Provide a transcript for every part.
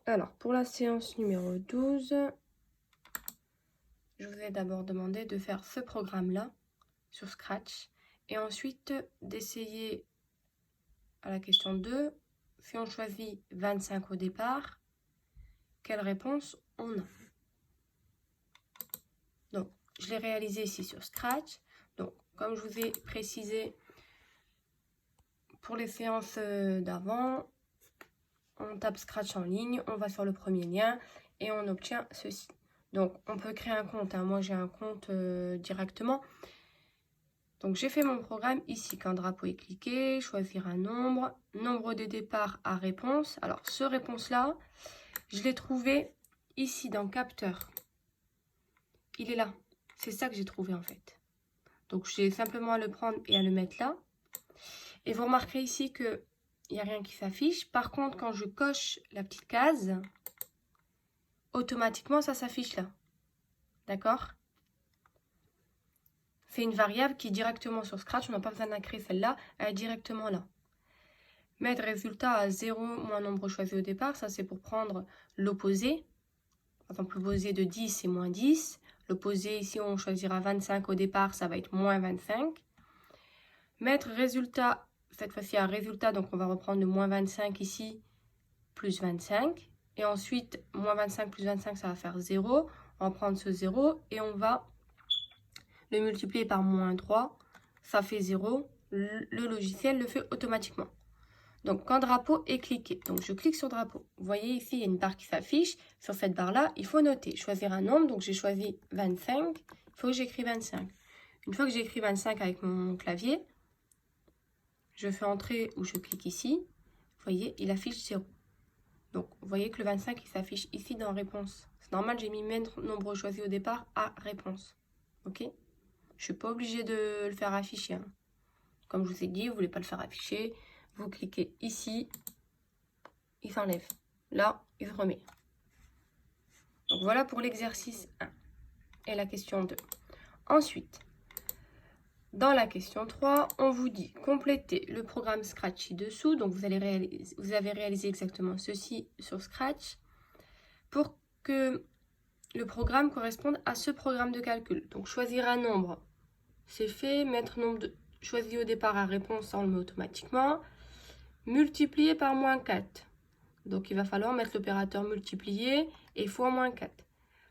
Alors, pour la séance numéro 12, je vous ai d'abord demandé de faire ce programme-là sur Scratch et ensuite d'essayer à la question 2, si on choisit 25 au départ, quelle réponse on a? Donc, je l'ai réalisé ici sur Scratch. Donc, comme je vous ai précisé pour les séances d'avant, on tape Scratch en ligne, on va sur le premier lien et on obtient ceci. Donc, on peut créer un compte. Moi, j'ai un compte directement. Donc, j'ai fait mon programme ici. Quand drapeau est cliqué, choisir un nombre. Nombre de départ à réponse. Alors, ce réponse-là, je l'ai trouvé ici dans capteur. Il est là. C'est ça que j'ai trouvé en fait. Donc, j'ai simplement à le prendre et à le mettre là. Et vous remarquerez ici qu'il n'y a rien qui s'affiche. Par contre, quand je coche la petite case, automatiquement, ça s'affiche là. D'accord? C'est une variable qui est directement sur Scratch. On n'a pas besoin de créer celle-là. Elle est directement là. Mettre résultat à 0 moins nombre choisi au départ. Ça, c'est pour prendre l'opposé. Par exemple, l'opposé de 10, c'est moins 10. L'opposé, ici, on choisira 25 au départ. Ça va être moins 25. Mettre résultat, cette fois-ci à résultat. Donc, on va reprendre le moins 25 ici, plus 25. Et ensuite, moins 25 plus 25, ça va faire 0. On va prendre ce 0 et on va le multiplier par moins 3. Ça fait 0. Le logiciel le fait automatiquement. Donc, quand drapeau est cliqué, donc je clique sur drapeau. Vous voyez ici, il y a une barre qui s'affiche. Sur cette barre-là, il faut noter, choisir un nombre. Donc, j'ai choisi 25. Il faut que j'écris 25. Une fois que j'ai écrit 25 avec mon clavier, je fais entrer ou je clique ici. Vous voyez, il affiche 0. Donc, vous voyez que le 25, il s'affiche ici dans réponse. C'est normal, j'ai mis mettre nombre choisi au départ à réponse. OK? Je ne suis pas obligée de le faire afficher. Comme je vous ai dit, vous ne voulez pas le faire afficher. Vous cliquez ici. Il s'enlève. Là, il se remet. Donc, voilà pour l'exercice 1 et la question 2. Ensuite, dans la question 3, on vous dit compléter le programme Scratch ci-dessous. Donc, vous avez réalisé exactement ceci sur Scratch pour que le programme corresponde à ce programme de calcul. Donc, choisir un nombre, c'est fait. Mettre nombre choisi au départ à réponse, ça on le met automatiquement. Multiplier par moins 4. Donc, il va falloir mettre l'opérateur multiplier et fois moins 4.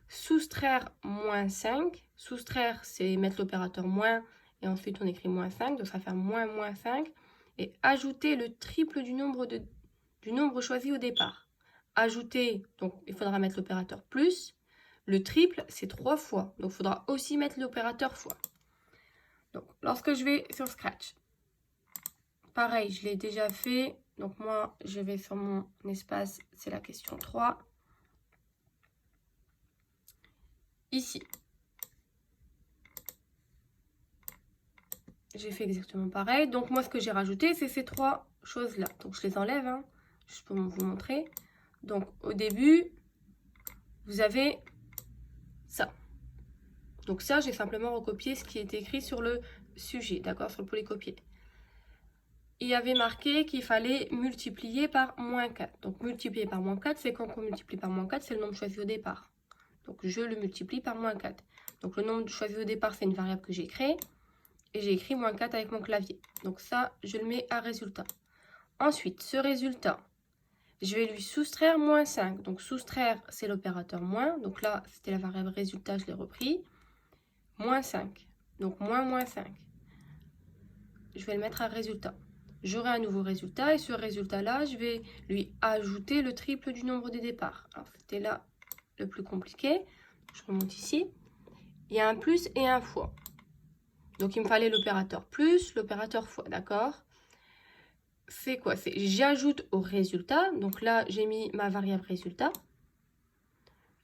Soustraire moins 5. Soustraire, c'est mettre l'opérateur moins et ensuite on écrit moins 5. Donc, ça va faire moins moins 5. Et ajouter le triple du nombre choisi au départ. Ajouter, donc il faudra mettre l'opérateur plus. Le triple, c'est 3 fois. Donc, il faudra aussi mettre l'opérateur fois. Donc, lorsque je vais sur Scratch, pareil, je l'ai déjà fait. Donc, moi, je vais sur mon espace, c'est la question 3. Ici. J'ai fait exactement pareil. Donc, moi, ce que j'ai rajouté, c'est ces 3 choses-là. Donc, je les enlève, juste pour vous montrer. Donc, au début, vous avez ça. Donc, ça, j'ai simplement recopié ce qui est écrit sur le sujet, d'accord, sur le polycopier. Il y avait marqué qu'il fallait multiplier par moins 4. Donc, multiplier par moins 4, c'est quand on multiplie par moins 4, c'est le nombre choisi au départ. Donc, je le multiplie par moins 4. Donc, le nombre choisi au départ, c'est une variable que j'ai créée. Et j'ai écrit moins 4 avec mon clavier. Donc, ça, je le mets à résultat. Ensuite, ce résultat, je vais lui soustraire moins 5. Donc, soustraire, c'est l'opérateur moins. Donc là, c'était la variable résultat, je l'ai repris. Moins 5. Donc, moins 5. Je vais le mettre à résultat. J'aurai un nouveau résultat et ce résultat-là, je vais lui ajouter le triple du nombre des départs. Alors, c'était là le plus compliqué. Je remonte ici. Il y a un plus et un fois. Donc, il me fallait l'opérateur plus, l'opérateur fois, d'accord? C'est quoi? C'est j'ajoute au résultat. Donc là, j'ai mis ma variable résultat.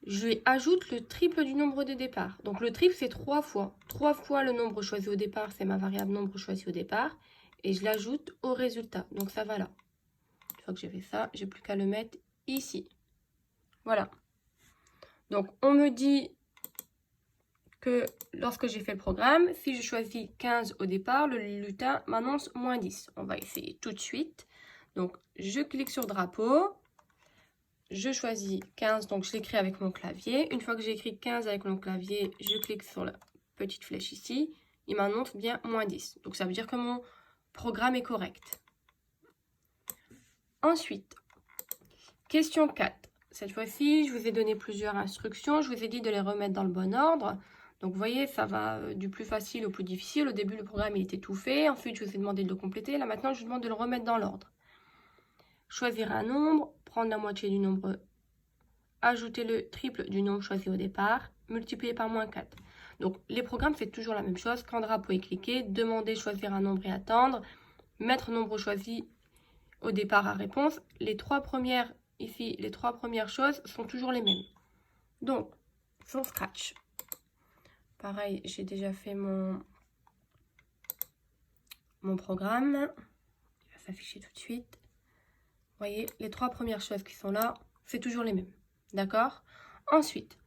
Je lui ajoute le triple du nombre de départ. Donc le triple, c'est 3 fois. 3 fois le nombre choisi au départ, c'est ma variable nombre choisi au départ. Et je l'ajoute au résultat. Donc ça va là. Une fois que j'ai fait ça, j'ai plus qu'à le mettre ici. Voilà. Donc on me dit que lorsque j'ai fait le programme, si je choisis 15 au départ, le lutin m'annonce moins 10. On va essayer tout de suite. Donc je clique sur drapeau. je choisis 15, donc je l'écris avec mon clavier. Une fois que j'ai écrit 15 avec mon clavier, je clique sur la petite flèche ici. Il m'annonce bien moins 10. Donc ça veut dire que mon programme est correct. Ensuite, question 4. Cette fois-ci, je vous ai donné plusieurs instructions. Je vous ai dit de les remettre dans le bon ordre. Donc vous voyez, ça va du plus facile au plus difficile. Au début, le programme il était tout fait. Ensuite, je vous ai demandé de le compléter. Là maintenant, je vous demande de le remettre dans l'ordre. Choisir un nombre, prendre la moitié du nombre, ajouter le triple du nombre choisi au départ, multiplier par moins 4. Donc les programmes, c'est toujours la même chose. Quand drapeau est cliqué, demander, choisir un nombre et attendre, mettre nombre choisi au départ à réponse. Les trois premières, ici, les trois premières choses sont toujours les mêmes. Donc, sur Scratch. Pareil, j'ai déjà fait mon programme. Il va s'afficher tout de suite. Vous voyez, les trois premières choses qui sont là, c'est toujours les mêmes. D'accord? Ensuite,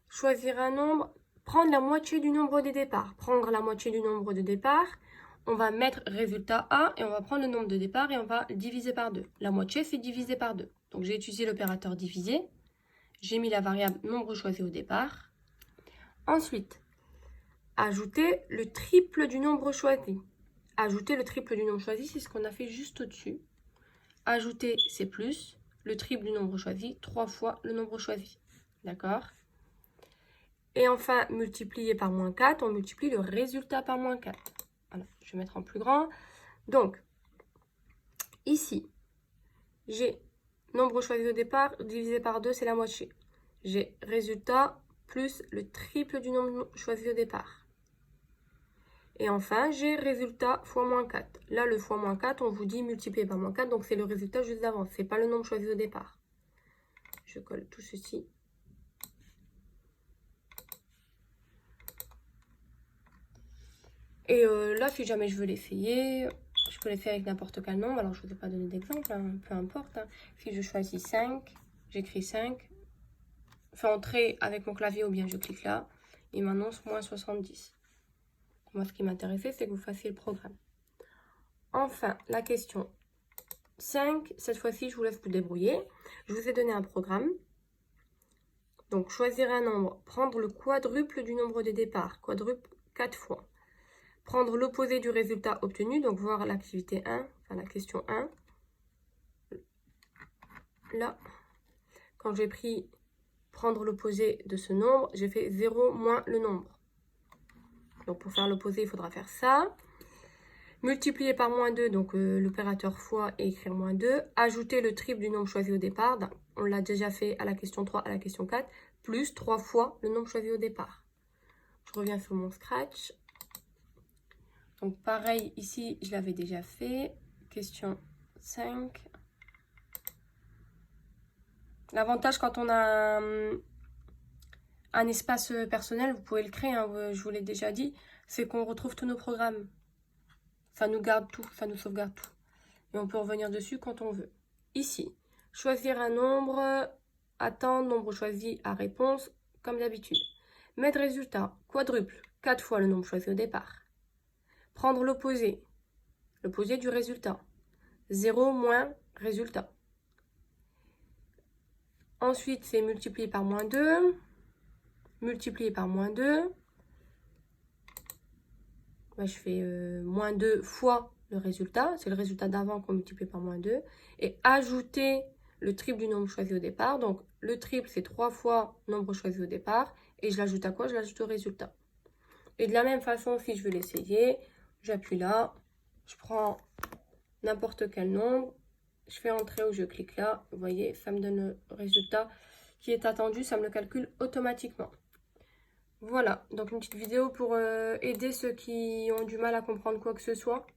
choisir un nombre, prendre la moitié du nombre de départ. Prendre la moitié du nombre de départ, on va mettre résultat A et on va prendre le nombre de départ et on va le diviser par 2. La moitié, c'est divisé par 2. Donc, j'ai utilisé l'opérateur diviser. J'ai mis la variable nombre choisi au départ. Ensuite, ajouter le triple du nombre choisi. Ajouter le triple du nombre choisi, c'est ce qu'on a fait juste au-dessus. Ajouter, c'est plus. Le triple du nombre choisi, 3 fois le nombre choisi. D'accord? Et enfin, multiplier par moins 4, on multiplie le résultat par moins 4. Voilà, je vais mettre en plus grand. Donc, ici, j'ai nombre choisi au départ divisé par 2, c'est la moitié. J'ai résultat plus le triple du nombre choisi au départ. Et enfin, j'ai résultat fois moins 4. Là, le fois moins 4, on vous dit multiplier par moins 4, donc c'est le résultat juste d'avant. Ce n'est pas le nombre choisi au départ. Je colle tout ceci. Et là, si jamais je veux l'essayer, je peux l'essayer avec n'importe quel nombre. Alors, je ne vous ai pas donné d'exemple, hein, peu importe. Hein. Si je choisis 5, j'écris 5. Fais entrer avec mon clavier ou bien je clique là. Il m'annonce moins 70. Moi, ce qui m'intéressait, c'est que vous fassiez le programme. Enfin, la question 5, cette fois-ci, je vous laisse vous débrouiller. Je vous ai donné un programme. Donc, choisir un nombre, prendre le quadruple du nombre de départ, quadruple 4 fois. Prendre l'opposé du résultat obtenu, donc voir l'activité 1, enfin la question 1. Là, quand j'ai pris prendre l'opposé de ce nombre, j'ai fait 0 moins le nombre. Donc, pour faire l'opposé, il faudra faire ça. Multiplier par moins 2, donc l'opérateur fois et écrire moins 2. Ajouter le triple du nombre choisi au départ. On l'a déjà fait à la question 3, à la question 4. Plus 3 fois le nombre choisi au départ. Je reviens sur mon Scratch. Donc pareil, ici, je l'avais déjà fait. Question 5. L'avantage quand on a un espace personnel, vous pouvez le créer, hein, je vous l'ai déjà dit, c'est qu'on retrouve tous nos programmes. Ça nous garde tout, ça nous sauvegarde tout. Et on peut revenir dessus quand on veut. Ici, choisir un nombre, attendre, nombre choisi à réponse, comme d'habitude. Mettre résultat, quadruple, 4 fois le nombre choisi au départ. Prendre l'opposé du résultat. 0 moins résultat. Ensuite, c'est multiplier par moins 2. Multiplier par moins 2. Je fais moins 2 fois le résultat. C'est le résultat d'avant qu'on multiplie par moins 2. Et ajouter le triple du nombre choisi au départ. Donc, le triple, c'est 3 fois le nombre choisi au départ. Et je l'ajoute à quoi? Je l'ajoute au résultat. Et de la même façon, si je veux l'essayer, j'appuie là. Je prends n'importe quel nombre. Je fais entrer ou je clique là. Vous voyez, ça me donne le résultat qui est attendu. Ça me le calcule automatiquement. Voilà, donc une petite vidéo pour aider ceux qui ont du mal à comprendre quoi que ce soit.